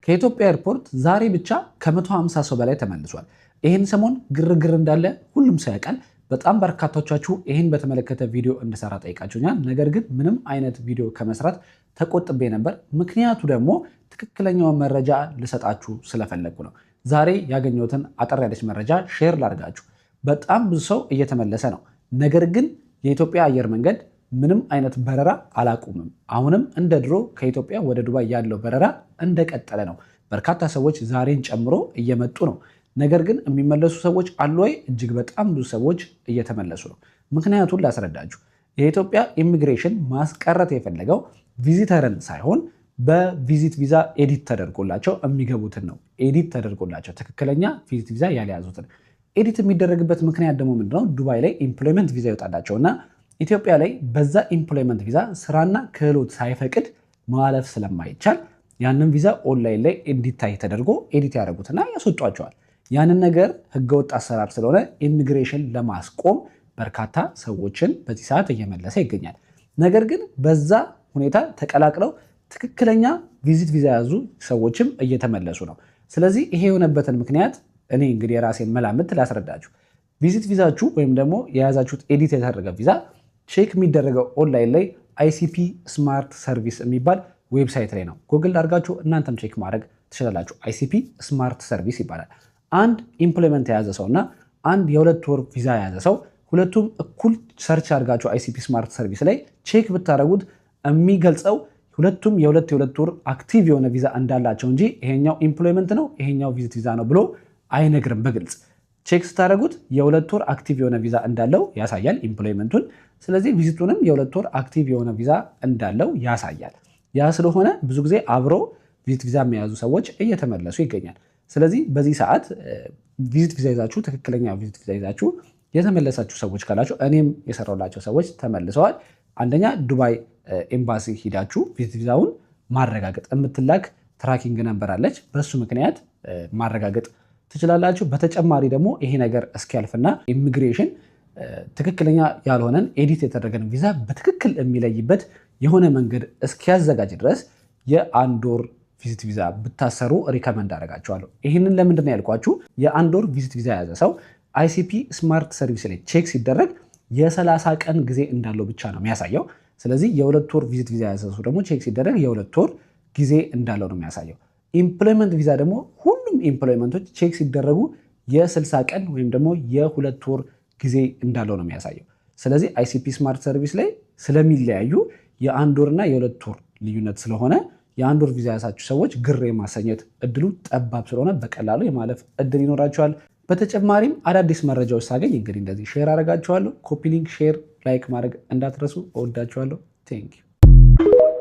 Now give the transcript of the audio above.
ከኢትዮጵያ ኤርፖርት ዛሬ ብቻ ከ150 ሰው በላይ ተመልሷል። ይህን ሰሞን ግርግር እንዳለ ሁሉም ሰው ያውቃል። በጣም በርካቶቻችሁ ይህን በተመለከተ ቪዲዮ እንድሰራ ጠይቃችሁኛል። ነገር ግን ምንም አይነት ቪዲዮ ከመስራት ተቆጥቤ ነበር። ምክንያቱ ደግሞ ትክክለኛውን መረጃ ልሰጣችሁ ስለፈለጉ ነው። ዛሬ ያገኘሁትን አጠር ያለች መረጃ ሼር ላድርጋችሁ። በጣም ብዙ ሰው እየተመለሰ ነው። ነገር ግን የኢትዮጵያ አየር መንገድ ምንም አይነት በረራ አላቁምም። አሁንም እንደ ድሮ ከኢትዮጵያ ወደ ዱባይ ያለው በረራ እንደቀጠለ ነው። በርካታ ሰዎች ዛሬን ጨምሮ እየመጡ ነው። ነገር ግን የሚመለሱ ሰዎች አሉ ወይ? እጅግ በጣም ብዙ ሰዎች እየተመለሱ ነው። ምክንያቱን ላስረዳችሁ። የኢትዮጵያ ኢሚግሬሽን ማስቀረት የፈለገው ቪዚተርን ሳይሆን በቪዚት ቪዛ ኤዲት ተደርጎላቸው የሚገቡትን ነው። ኤዲት ተደርጎላቸው ትክክለኛ ቪዚት ቪዛ ያልያዙትን ኤዲት የሚደረግበት ምክንያት ደግሞ ምንድነው? ዱባይ ላይ ኢምፕሎይመንት ቪዛ ይወጣላቸውና ኢትዮጵያ ላይ በዛ ኢምፕሎይመንት ቪዛ ስራና ክህሎት ሳይፈቅድ ማለፍ ስለማይቻል ያንን ቪዛ ኦንላይን ላይ እንዲታይ ተደርጎ ኤዲት ያደርጉትና ያስወጧቸዋል። ያንን ነገር ህገወጥ አሰራር ስለሆነ ኢሚግሬሽን ለማስቆም በርካታ ሰዎችን በዚህ ሰዓት እየመለሰ ይገኛል። ነገር ግን በዛ ሁኔታ ተቀላቅለው ትክክለኛ ቪዚት ቪዛ ያዙ ሰዎችም እየተመለሱ ነው። ስለዚህ ይሄ የሆነበትን ምክንያት እኔ እንግዲህ የራሴን መላምት ላስረዳችሁ። ቪዚት ቪዛችሁ ወይም ደግሞ የያዛችሁት ኤዲት የተደረገ ቪዛ ቼክ የሚደረገው ኦንላይን ላይ አይሲፒ ስማርት ሰርቪስ የሚባል ዌብሳይት ላይ ነው። ጉግል አድርጋችሁ እናንተም ቼክ ማድረግ ትችላላችሁ። አይሲፒ ስማርት ሰርቪስ ይባላል። አንድ ኢምፕሎይመንት የያዘ ሰው እና አንድ የ2 ወር ቪዛ የያዘ ሰው ሁለቱም እኩል ሰርች አድርጋችሁ አይሲፒ ስማርት ሰርቪስ ላይ ቼክ ብታደረጉት የሚገልጸው ሁለቱም የ2 ወር አክቲቭ የሆነ ቪዛ እንዳላቸው እንጂ ይሄኛው ኢምፕሎይመንት ነው ይሄኛው ቪዚት ቪዛ ነው ብሎ አይነግርም በግልጽ። ቼክ ስታደረጉት የ2 ወር አክቲቭ የሆነ ቪዛ እንዳለው ያሳያል ኢምፕሎይመንቱን። ስለዚህ ቪዚቱንም የ2 ወር አክቲቭ የሆነ ቪዛ እንዳለው ያሳያል። ያ ስለሆነ ብዙ ጊዜ አብሮ ቪዚት ቪዛ የሚያዙ ሰዎች እየተመለሱ ይገኛል። ስለዚህ በዚህ ሰዓት ቪዚት ቪዛ ይዛችሁ ትክክለኛ ቪዚት ቪዛ ይዛችሁ የተመለሳችሁ ሰዎች ካላችሁ እኔም የሰራሁላቸው ሰዎች ተመልሰዋል። አንደኛ ዱባይ ኤምባሲ ሂዳችሁ ቪዚት ቪዛውን ማረጋገጥ የምትላክ ትራኪንግ ነምበር አለች። በሱ ምክንያት ማረጋገጥ ትችላላችሁ። በተጨማሪ ደግሞ ይሄ ነገር እስኪያልፍና ኢሚግሬሽን ትክክለኛ ያልሆነን ኤዲት የተደረገን ቪዛ በትክክል የሚለይበት የሆነ መንገድ እስኪያዘጋጅ ድረስ የ1 ወር ቪዚት ቪዛ ብታሰሩ ሪከመንድ አደርጋችኋለሁ። ይህንን ለምንድን ነው ያልኳችሁ? የ1 ወር ቪዚት ቪዛ የያዘ ሰው አይሲፒ ስማርት ሰርቪስ ላይ ቼክ ሲደረግ የ30 ቀን ጊዜ እንዳለው ብቻ ነው የሚያሳየው። ስለዚህ የ2 ወር ቪዚት ቪዛ የያዘ ሰው ደግሞ ቼክ ሲደረግ የ2 ወር ጊዜ እንዳለው ነው የሚያሳየው። ኢምፕሎይመንት ቪዛ ደግሞ ሁሉም ኢምፕሎይመንቶች ቼክ ሲደረጉ የ60 ቀን ወይም ደግሞ የ2 ወር ጊዜ እንዳለው ነው የሚያሳየው። ስለዚህ አይሲፒ ስማርት ሰርቪስ ላይ ስለሚለያዩ የ1 ወርና የ2 ወር ልዩነት ስለሆነ የ1 ወር ቪዛ ያሳችሁ ሰዎች ግር የማሰኘት እድሉ ጠባብ ስለሆነ በቀላሉ የማለፍ እድል ይኖራቸዋል። በተጨማሪም አዳዲስ መረጃዎች ሳገኝ እንግዲህ እንደዚህ ሼር አደርጋችኋለሁ። ኮፒ ሊንክ፣ ሼር፣ ላይክ ማድረግ እንዳትረሱ። እወዳችኋለሁ። ቴንክ ዩ